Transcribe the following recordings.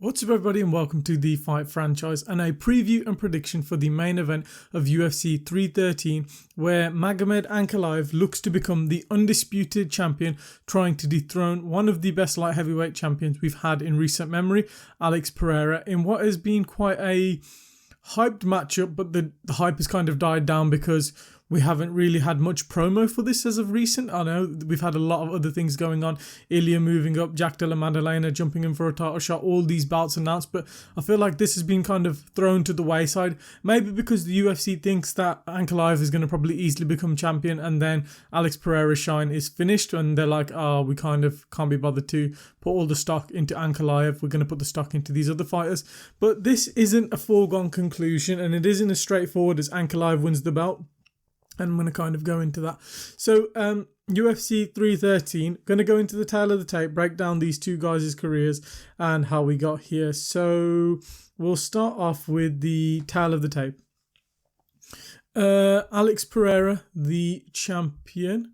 What's up everybody and welcome to the Fight Franchise and a preview and prediction for the main event of UFC 313 where Magomed Ankalaev looks to become the undisputed champion, trying to dethrone one of the best light heavyweight champions we've had in recent memory, Alex Pereira, in what has been quite a hyped matchup, but the hype has kind of died down because we haven't really had much promo for this as of recent. I know we've had a lot of other things going on. Ilya moving up, Jack Della Maddalena jumping in for a title shot, all these bouts announced, but I feel like this has been kind of thrown to the wayside. Maybe because the UFC thinks that Ankalaev is going to probably easily become champion and then Alex Pereira's shine is finished and they're like, oh, we kind of can't be bothered to put all the stock into Ankalaev. We're going to put the stock into these other fighters. But this isn't a foregone conclusion and it isn't as straightforward as Ankalaev wins the belt. And I'm going to kind of go into that. So, UFC 313, going to go into the tail of the tape, break down these two guys' careers and how we got here. So, we'll start off with the tail of the tape. Alex Pereira, the champion.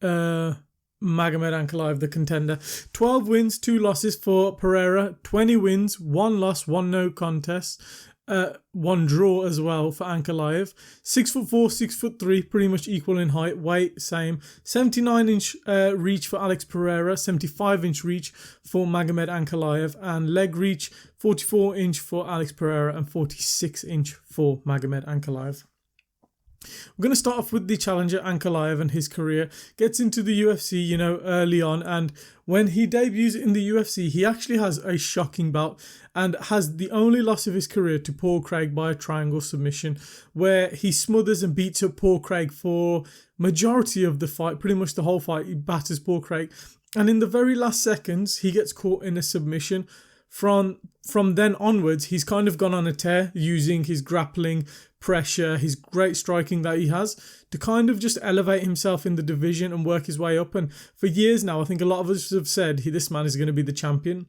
Magomed Ankalaev, the contender. 12 wins, 2 losses for Pereira. 20 wins, 1 loss, 1 no contest. 1 draw as well for Ankalaev. 6'4", 6'3", pretty much equal in height, weight same. 79-inch reach for Alex Pereira, 75-inch reach for Magomed Ankalaev, and leg reach 44-inch for Alex Pereira and 46-inch for Magomed Ankalaev. We're going to start off with the challenger Ankalaev and his career. Gets into the UFC, early on, and when he debuts in the UFC, he actually has a shocking bout and has the only loss of his career to Paul Craig by a triangle submission, where he smothers and beats up Paul Craig for majority of the fight, pretty much the whole fight. He batters Paul Craig, and in the very last seconds, he gets caught in a submission. From then onwards, he's kind of gone on a tear using his grappling, pressure, his great striking that he has to kind of just elevate himself in the division and work his way up. And for years now, I think a lot of us have said this man is going to be the champion.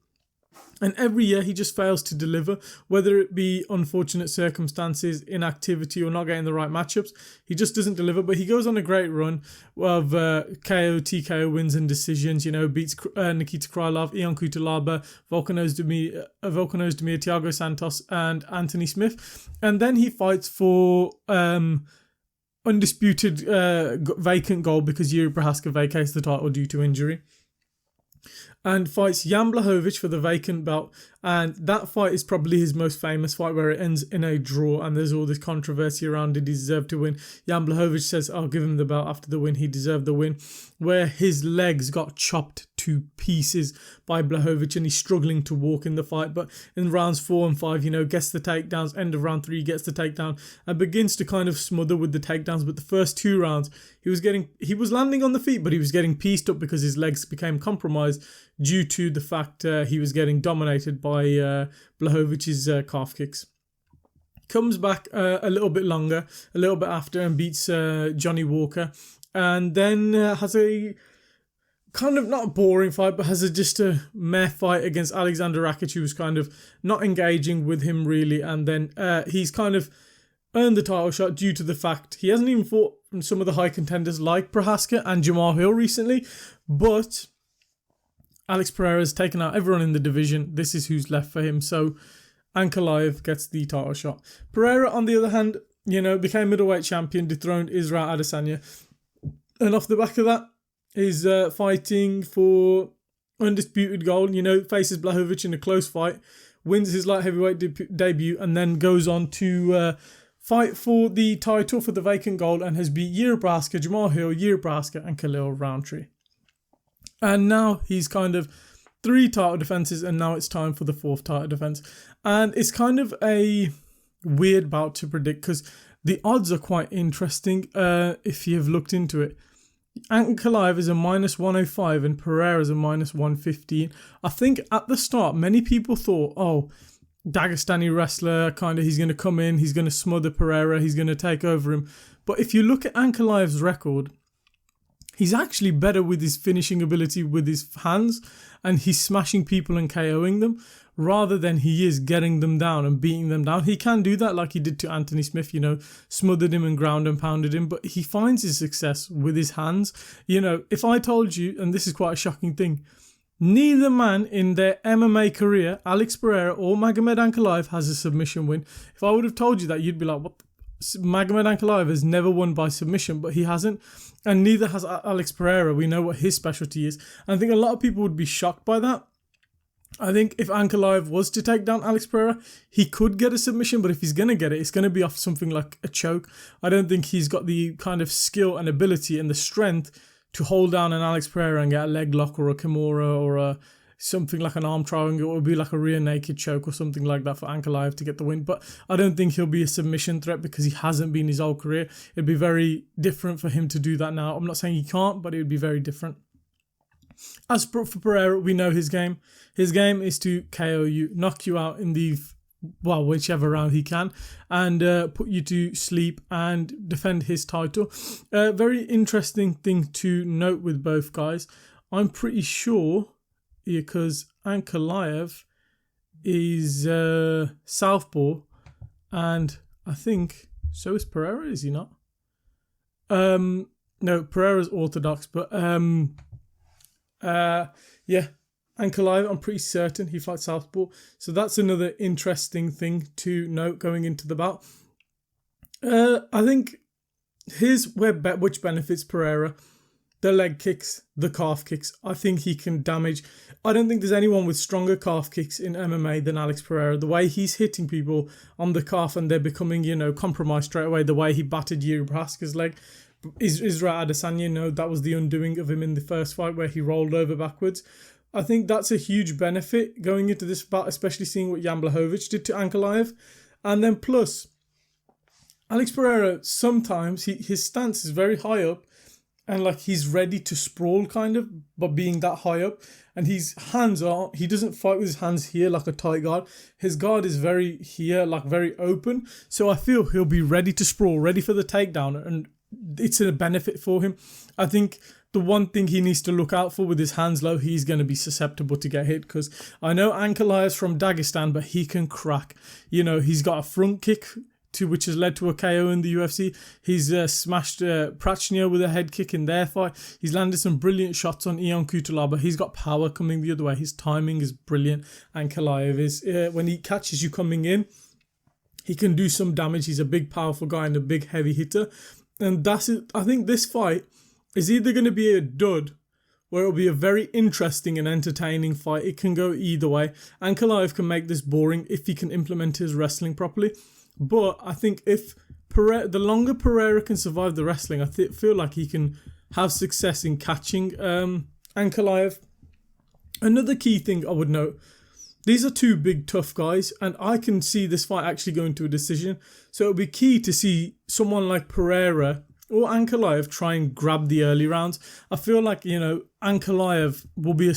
And every year he just fails to deliver, whether it be unfortunate circumstances, inactivity, or not getting the right matchups. He just doesn't deliver, but he goes on a great run of KO, TKO wins and decisions, beats Nikita Krylov, Ion Cutelaba, Volkanovs Demir, Thiago Santos, and Anthony Smith. And then he fights for undisputed vacant gold because Yuri Prochazka vacates the title due to injury. And fights Jan Blachowicz for the vacant belt. And that fight is probably his most famous fight, where it ends in a draw. And there's all this controversy around, did he deserve to win? Jan Blachowicz says, I'll give him the belt after the win. He deserved the win. Where his legs got chopped to pieces by Blachowicz and he's struggling to walk in the fight. But in rounds 4 and 5, gets the takedowns. End of round 3, gets the takedown and begins to kind of smother with the takedowns. But the first 2 rounds, he was landing on the feet, but he was getting pieced up because his legs became compromised due to the fact he was getting dominated by Blachowicz's calf kicks. Comes back a little bit longer, a little bit after, and beats Johnny Walker. And then has a kind of not a boring fight, but has just a meh fight against Alexander Rakic, who was kind of not engaging with him really. And then he's kind of earned the title shot due to the fact he hasn't even fought from some of the high contenders like Prochazka and Jamal Hill recently. But Alex Pereira has taken out everyone in the division. This is who's left for him. So Ankalaev gets the title shot. Pereira, on the other hand, became middleweight champion, dethroned Israel Adesanya. And off the back of that, is fighting for undisputed gold. Faces Blachowicz in a close fight, wins his light heavyweight debut, and then goes on to fight for the title for the vacant gold and has beat Yuri Prochazka, Jamal Hill, Yuri Prochazka, and Khalil Roundtree. And now he's kind of 3 title defenses, and now it's time for the 4th title defense. And it's kind of a weird bout to predict because the odds are quite interesting if you've looked into it. Ankalaev is a -105 and Pereira is a -115. I think at the start, many people thought, Dagestani wrestler, he's going to come in, he's going to smother Pereira, he's going to take over him. But if you look at Ankalaev's record, he's actually better with his finishing ability with his hands, and he's smashing people and KOing them rather than he is getting them down and beating them down. He can do that like he did to Anthony Smith, smothered him and ground and pounded him, but he finds his success with his hands. If I told you, and this is quite a shocking thing, Neither man in their MMA career, Alex Pereira or Magomed Ankalaev, has a submission win. If I would have told you that, you'd be like, what? Magomed Ankalaev has never won by submission, but he hasn't. And neither has Alex Pereira. We know what his specialty is. And I think a lot of people would be shocked by that. I think if Ankalaev was to take down Alex Pereira, he could get a submission, but if he's going to get it, it's going to be off something like a choke. I don't think he's got the kind of skill and ability and the strength to hold down an Alex Pereira and get a leg lock or a Kimura or something like an arm triangle. It would be like a rear naked choke or something like that for Ankalaev to get the win. But I don't think he'll be a submission threat because he hasn't been his whole career. It'd be very different for him to do that now. I'm not saying he can't, but it would be very different. As for Pereira, we know his game. His game is to KO you, knock you out in the, whichever round he can, and put you to sleep and defend his title. Very interesting thing to note with both guys. I'm pretty sure, because Ankalaev is southpaw, and I think so is Pereira, is he not? No, Pereira's orthodox, but Ankalaev, I'm pretty certain he fights southpaw. So that's another interesting thing to note going into the bout. I think here's which benefits Pereira. The leg kicks, the calf kicks. I think he can damage. I don't think there's anyone with stronger calf kicks in MMA than Alex Pereira. The way he's hitting people on the calf and they're becoming, compromised straight away. The way he battered Yuri Prochazka's leg. Israel Adesanya, that was the undoing of him in the first fight where he rolled over backwards. I think that's a huge benefit going into this bout, especially seeing what Jan Blachowicz did to Ankalaev. And then plus, Alex Pereira, sometimes his stance is very high up and like he's ready to sprawl kind of, but being that high up. And his hands he doesn't fight with his hands here like a tight guard. His guard is very here, like very open. So I feel he'll be ready to sprawl, ready for the takedown, and it's a benefit for him. I think the one thing he needs to look out for with his hands low, he's going to be susceptible to get hit, because I know Ankalaev's from Dagestan, but he can crack. He's got a front kick which has led to a KO in the UFC. He's smashed Prachnio with a head kick in their fight. He's landed some brilliant shots on Ion Cutelaba. He's got power coming the other way. His timing is brilliant. Ankalaev is, when he catches you coming in, he can do some damage. He's a big, powerful guy and a big, heavy hitter. And that's it. I think this fight is either going to be a dud, or it'll be a very interesting and entertaining fight. It can go either way. Ankalaev can make this boring if he can implement his wrestling properly. But I think if the longer Pereira can survive the wrestling, I feel like he can have success in catching Ankalaev. Another key thing I would note, these are two big, tough guys, and I can see this fight actually going to a decision. So it'll be key to see someone like Pereira or Ankalaev try and grab the early rounds. I feel like, Ankalaev will be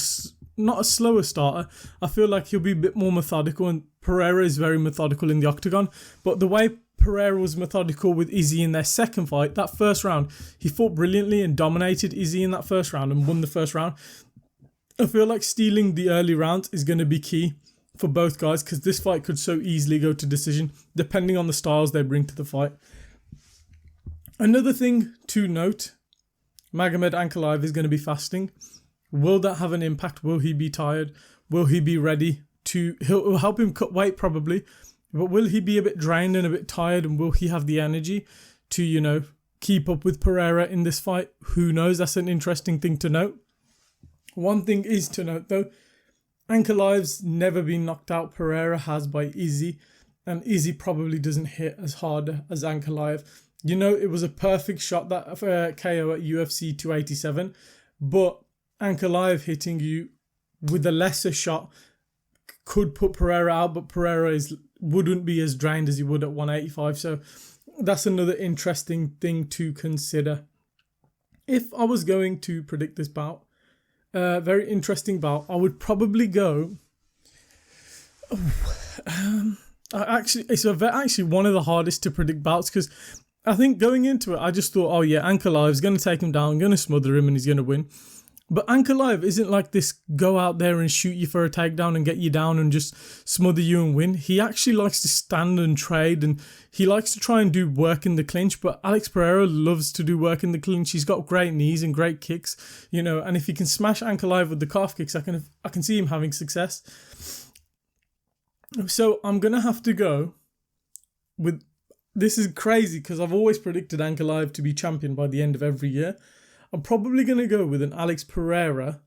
not a slower starter. I feel like he'll be a bit more methodical, and Pereira is very methodical in the octagon. But the way Pereira was methodical with Izzy in their second fight, that first round, he fought brilliantly and dominated Izzy in that first round and won the first round. I feel like stealing the early rounds is going to be key for both guys, because this fight could so easily go to decision depending on the styles they bring to the fight. Another thing to note, Magomed Ankalaev is going to be fasting. Will that have an impact? Will he be tired? Will he be ready to... It'll help him cut weight probably, but will he be a bit drained and a bit tired, and will he have the energy to, keep up with Pereira in this fight? Who knows? That's an interesting thing to note. One thing is to note though, Ankalaev's never been knocked out. Pereira has by Izzy, and Izzy probably doesn't hit as hard as Ankalaev. It was a perfect shot, that KO at UFC 287, but Ankalaev hitting you with a lesser shot could put Pereira out, but Pereira wouldn't be as drained as he would at 185. So that's another interesting thing to consider. If I was going to predict this bout, very interesting bout, I would probably go... it's actually one of the hardest to predict bouts, because I think going into it, I just thought, Ankalaev's going to take him down, going to smother him, and he's going to win. But Ankalaev isn't like this go out there and shoot you for a takedown and get you down and just smother you and win. He actually likes to stand and trade, and he likes to try and do work in the clinch. But Alex Pereira loves to do work in the clinch. He's got great knees and great kicks, you know, and if he can smash Ankalaev with the calf kicks, I can see him having success. So I'm going to have to go with, this is crazy because I've always predicted Ankalaev to be champion by the end of every year. I'm probably going to go with an Alex Pereira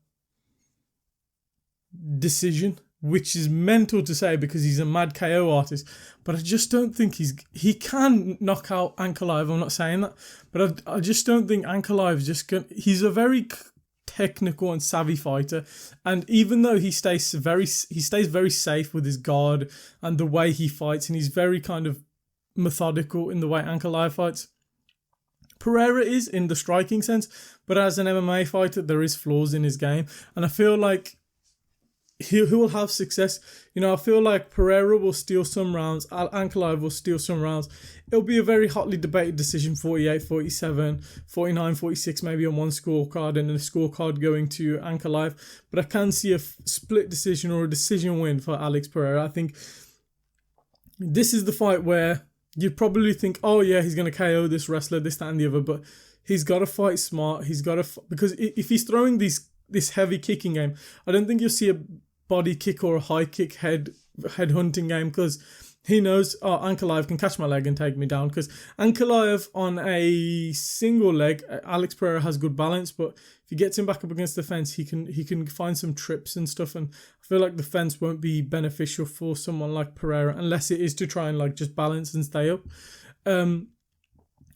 decision, which is mental to say because he's a mad KO artist, but I just don't think he can knock out Ankalaev. I'm not saying that, but I just don't think Ankalaev he's a very technical and savvy fighter, and even though he stays very safe with his guard and the way he fights, and he's very kind of methodical in the way Ankalaev fights. Pereira is in the striking sense, but as an MMA fighter, there is flaws in his game, and I feel like he will have success. You know, I feel like Pereira will steal some rounds, Ankalaev will steal some rounds. It'll be a very hotly debated decision, 48-47, 49-46 maybe on one scorecard, and then a scorecard going to Ankalaev. But I can see a split decision or a decision win for Alex Pereira. I think this is the fight where you'd probably think, oh yeah, he's going to KO this wrestler, this, that and the other, but he's got to fight smart. He's got to, because if he's throwing this heavy kicking game, I don't think you'll see a body kick or a high kick head hunting game, because he knows, oh, Ankalaev can catch my leg and take me down. Because Ankalaev on a single leg, Alex Pereira has good balance, but if he gets him back up against the fence, he can find some trips and stuff, and I feel like the fence won't be beneficial for someone like Pereira unless it is to try and like just balance and stay up,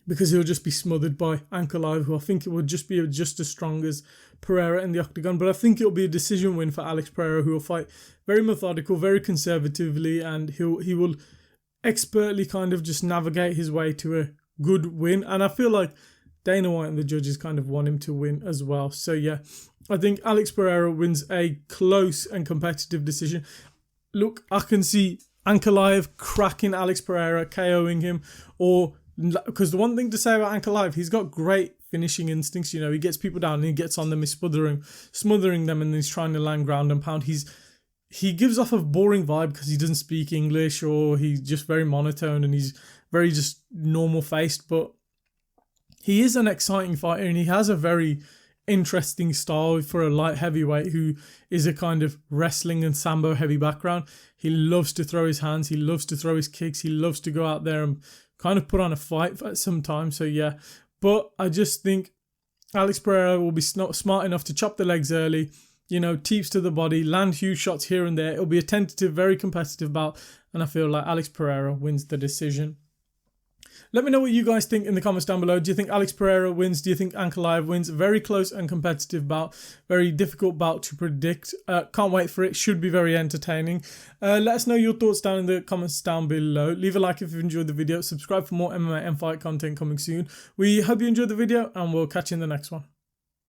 because he'll just be smothered by Ankalaev, who I think it would just be just as strong as Pereira in the octagon. But I think it'll be a decision win for Alex Pereira, who will fight very methodical, very conservatively, and he will expertly kind of just navigate his way to a good win. And I feel like Dana White and the judges kind of want him to win as well. So yeah, I think Alex Pereira wins a close and competitive decision. Look, I can see Ankalaev cracking Alex Pereira, KOing him, or because the one thing to say about Ankalaev, he's got great finishing instincts. You know, he gets people down and he gets on them, he's smothering them, and he's trying to land ground and pound. He gives off a boring vibe because he doesn't speak English, or he's just very monotone and he's very just normal faced. But he is an exciting fighter, and he has a very interesting style for a light heavyweight who is a kind of wrestling and sambo heavy background. He loves to throw his hands, he loves to throw his kicks, he loves to go out there and kind of put on a fight at some time. So yeah, but I just think Alex Pereira will be smart enough to chop the legs early, you know, teeps to the body, land huge shots here and there. It'll be a tentative, very competitive bout, and I feel like Alex Pereira wins the decision. Let me know what you guys think in the comments down below. Do you think Alex Pereira wins? Do you think Ankalaev wins? Very close and competitive bout. Very difficult bout to predict. Can't wait for it. Should be very entertaining. Let us know your thoughts down in the comments down below. Leave a like if you enjoyed the video. Subscribe for more MMA and fight content coming soon. We hope you enjoyed the video, and we'll catch you in the next one.